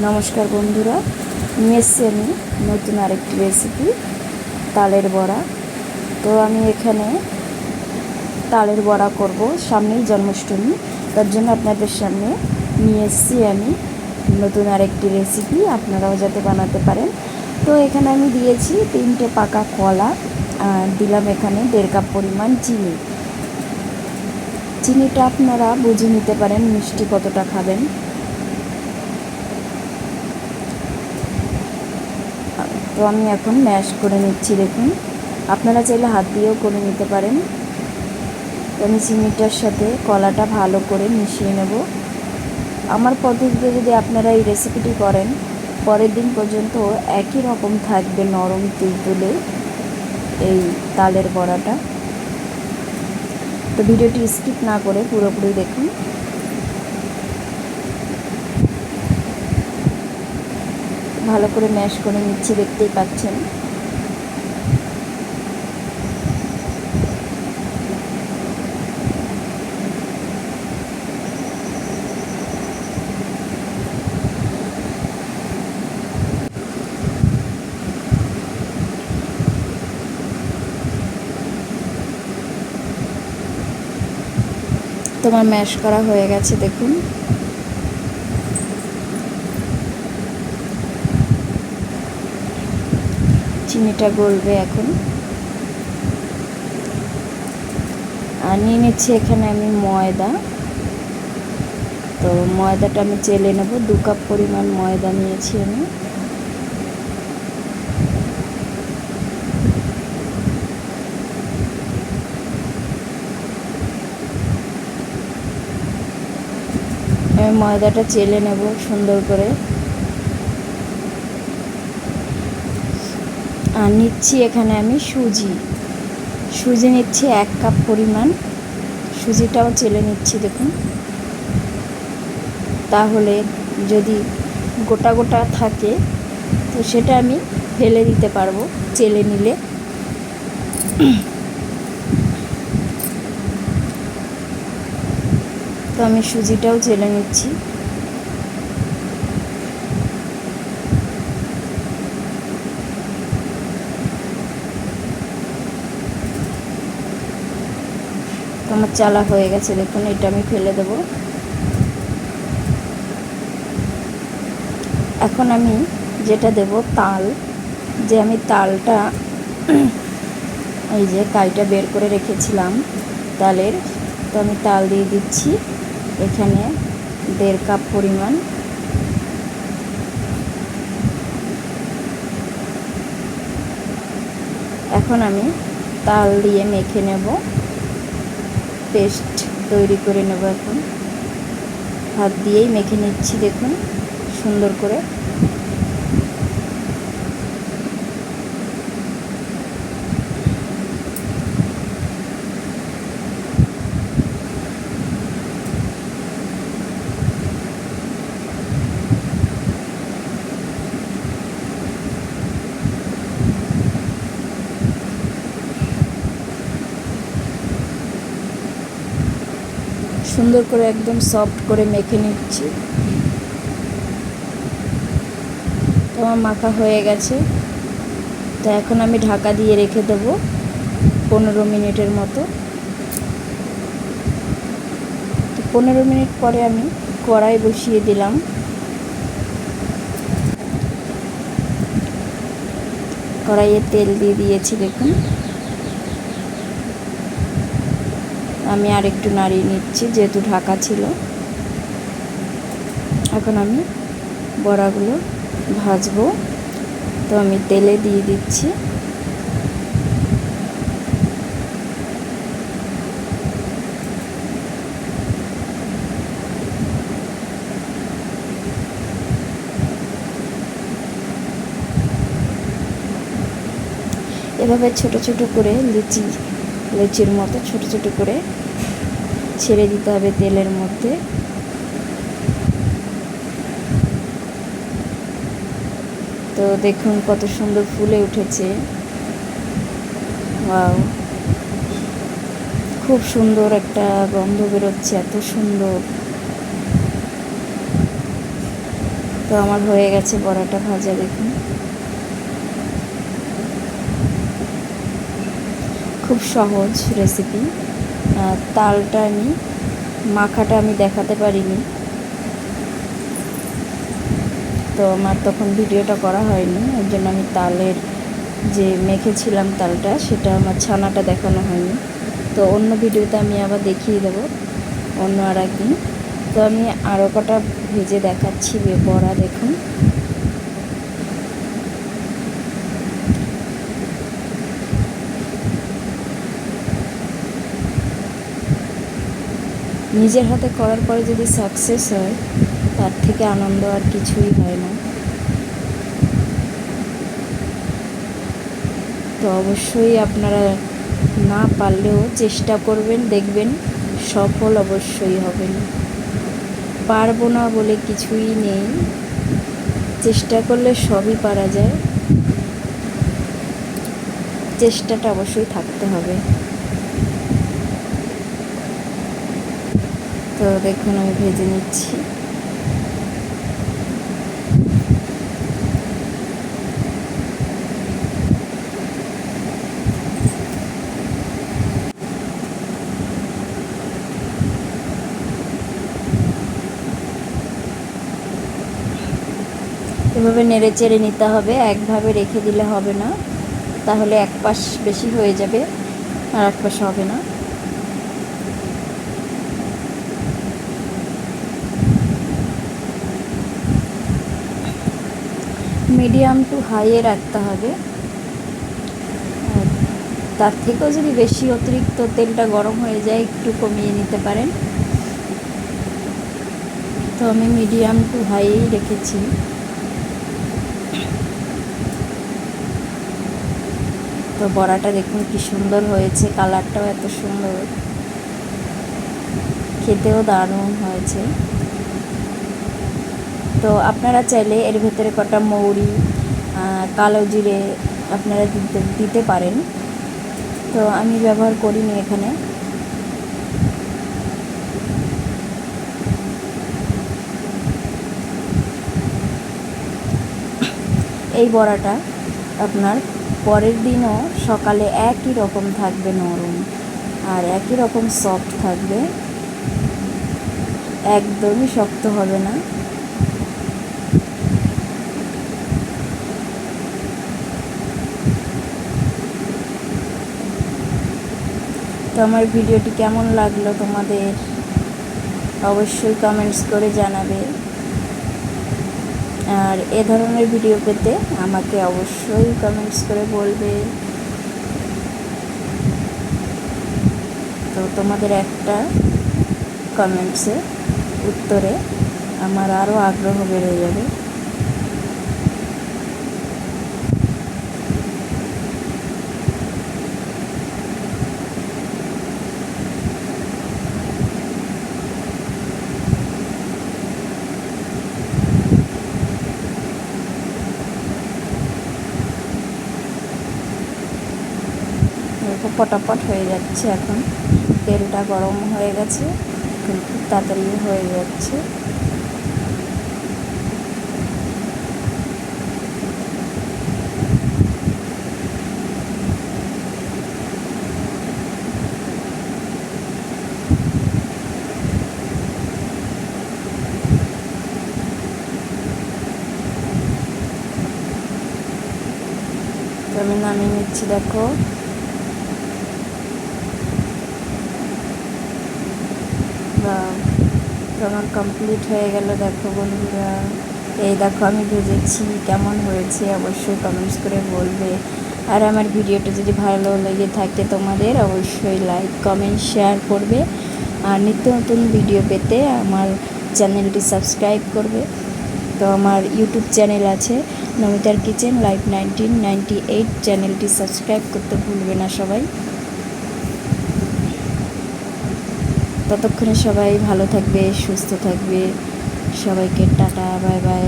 নমস্কার বন্ধুরা, নিয়ে এসছি আমি নতুন আরেকটি রেসিপি, তালের বড়া। তো আমি এখানে তালের বড়া করব, সামনেই জন্মাষ্টমী, তার জন্য আপনাদের সামনে নিয়ে এসছি আমি নতুন আরেকটি রেসিপি, আপনারাও যাতে বানাতে পারেন। তো এখানে আমি দিয়েছি 3টে পাকা কলা, আর দিলাম এখানে 1.5 কাপ পরিমাণ চিনি। চিনিটা আপনারা বুঝে নিতে পারেন মিষ্টি কতটা খাবেন। তো আমি এখন ম্যাশ করে নিচ্ছি, দেখুন আপনারা চাইলে হাত দিয়েও করে নিতে পারেন। তো আমি চিনিটার সাথে কলাটা ভালো করে মিশিয়ে নেব। আমার পদ্ধতিতে যদি আপনারা এই রেসিপিটি করেন, পরের দিন পর্যন্ত একই রকম থাকবে নরম তুলতুলে এই তালের বড়াটা। তো ভিডিওটি স্কিপ না করে পুরোপুরি দেখুন। ভালো করে ম্যাশ করে নিচ্ছি, দেখতেই পাচ্ছেন। তোমার ম্যাশ করা হয়ে গেছে, দেখুন। চিনিটা গলবে এখন। আর নিয়ে নিচ্ছি এখানে আমি ময়দা। তো ময়দাটা আমি চেলে নেব। 2 কাপ পরিমাণ ময়দা নিয়েছি আমি। ময়দাটা চেলে নেব সুন্দর করে। আর নিচ্ছি এখানে আমি সুজি নিচ্ছি 1 কাপ পরিমাণ। সুজিটাও চেলে নিচ্ছি, দেখুন। তাহলে যদি গোটা গোটা থাকে তো সেটা আমি ফেলে দিতে পারবো চেলে নিলে। তো আমি সুজিটাও চেলে নিচ্ছি। আমার চালা হয়ে গেছে, দেখুন। এটা আমি ফেলে দেব। এখন আমি যেটা দেব তাল, যে আমি তালটা এই যে কাইটা বের করে রেখেছিলাম তালের, তো আমি তাল দিয়ে দিচ্ছি এখানে 1.5 কাপ পরিমাণ। এখন আমি তাল দিয়ে মেখে নেব, পেস্ট তৈরি করে নেব। এখন হাত দিয়েই মেখে নিচ্ছি, দেখুন সুন্দর করে। সুন্দর করে একদম সফট করে মেখে নিচ্ছি। তো আমার মাখা হয়ে গেছে। তো এখন আমি ঢাকা দিয়ে রেখে দেবো 15 মিনিটের মতো। তো 15 মিনিট পরে আমি কড়াই বসিয়ে দিলাম। কড়াইয়ে তেল দিয়ে দিয়েছি, দেখুন। আমি আর একটু নাড়িয়ে নিচ্ছি যেহেতু ঢাকা ছিল। এখন আমি বড়াগুলো ভাজবো। তো আমি তেলে দিয়ে দিচ্ছি। এভাবে ছোট ছোট করে লিচির মতো ছোট ছোট করে ছেড়ে দিতে হবে তেলের মধ্যে। তো দেখুন কত সুন্দর ফুলে উঠেছে। ওয়াও, খুব সুন্দর একটা গন্ধ বেরোচ্ছে, এত সুন্দর। তো আমার হয়ে গেছে বড়াটা ভাজা, দেখুন খুব সহজ রেসিপি। তালটা আমি মাখাটা আমি দেখাতে পারিনি, তো আমার তখন ভিডিওটা করা হয়নি, ওর জন্য আমি তালের যে মেখেছিলাম তালটা সেটা আমার ছানাটা দেখানো হয়নি। তো অন্য ভিডিওতে আমি আবার দেখিয়ে দেবো অন্য আর একদিন। তো আমি আরও কটা ভেজে দেখাচ্ছি বড়া, দেখুন নিজের হাতে করার পরে যদি সাকসেস হয় তার থেকে আনন্দ আর কিছুই হয় না। তো অবশ্যই আপনারা না পারলেও চেষ্টা করবেন, দেখবেন সফল অবশ্যই হবেন। পারবো না বলে কিছুই নেই, চেষ্টা করলে সবই পারা যায়, চেষ্টাটা অবশ্যই থাকতে হবে। তো দেখুন আমি ভেজে নিচ্ছি। এভাবে নেড়ে চেড়ে নিতে হবে, একভাবে রেখে দিলে হবে না, তাহলে এক পাশ বেশি হয়ে যাবে আর এক পাশ হবে না। মিডিয়াম টু হাইয়ে রাখতে হবে, তার থেকেও যদি বেশি অতিরিক্ত তেলটা গরম হয়ে যায় একটু কমিয়ে নিতে পারেন। তো আমি মিডিয়াম টু হাইয়েই রেখেছি। তো বড়াটা দেখুন কি সুন্দর হয়েছে, কালারটাও এত সুন্দর, খেতেও দারুণ হয়েছে। তো আপনারা চাইলে এর ভেতরে কটা মৌরি, কালো জিরে আপনারা দিতে পারেন, তো আমি ব্যবহার করিনি এখানে। এই বড়াটা আপনার পরের দিনও সকালে একই রকম থাকবে, নরম আর একই রকম সফট থাকবে, একদমই শক্ত হবে না। তো আমার ভিডিওটি কেমন লাগলো তোমাদের অবশ্যই কমেন্টস করে জানাবে, আর এ ধরনের ভিডিও পেতে আমাকে অবশ্যই কমেন্টস করে বলবে। তো তোমাদের একটা কমেন্টসে উত্তরে আমার আরও আগ্রহ বেড়ে যাবে। ফটাফট হয়ে যাচ্ছে, এখন তেলটা গরম হয়ে গেছে, এখন খুব তাড়াতাড়ি হয়ে যাচ্ছে। তো আমি নামিয়ে নিচ্ছি, দেখো তো আমার কমপ্লিট হয়ে গেল। দেখো বন্ধুরা, এই দেখো আমি ভেজেছি, কেমন হয়েছে অবশ্যই কমেন্টস করে বলবে। আর আমার ভিডিওটা যদি ভালো লেগে থাকে তোমাদের অবশ্যই লাইক কমেন্ট শেয়ার করবে, আর নিত্য নতুন ভিডিও পেতে আমার চ্যানেলটি সাবস্ক্রাইব করবে। তো আমার ইউটিউব চ্যানেল আছে নমিতার কিচেন লাইফ 1998, চ্যানেলটি সাবস্ক্রাইব করতে ভুলবে না সবাই। ততক্ষণে সবাই ভালো থাকবে, সুস্থ থাকবে, সবাইকে টাটা, বাই বাই।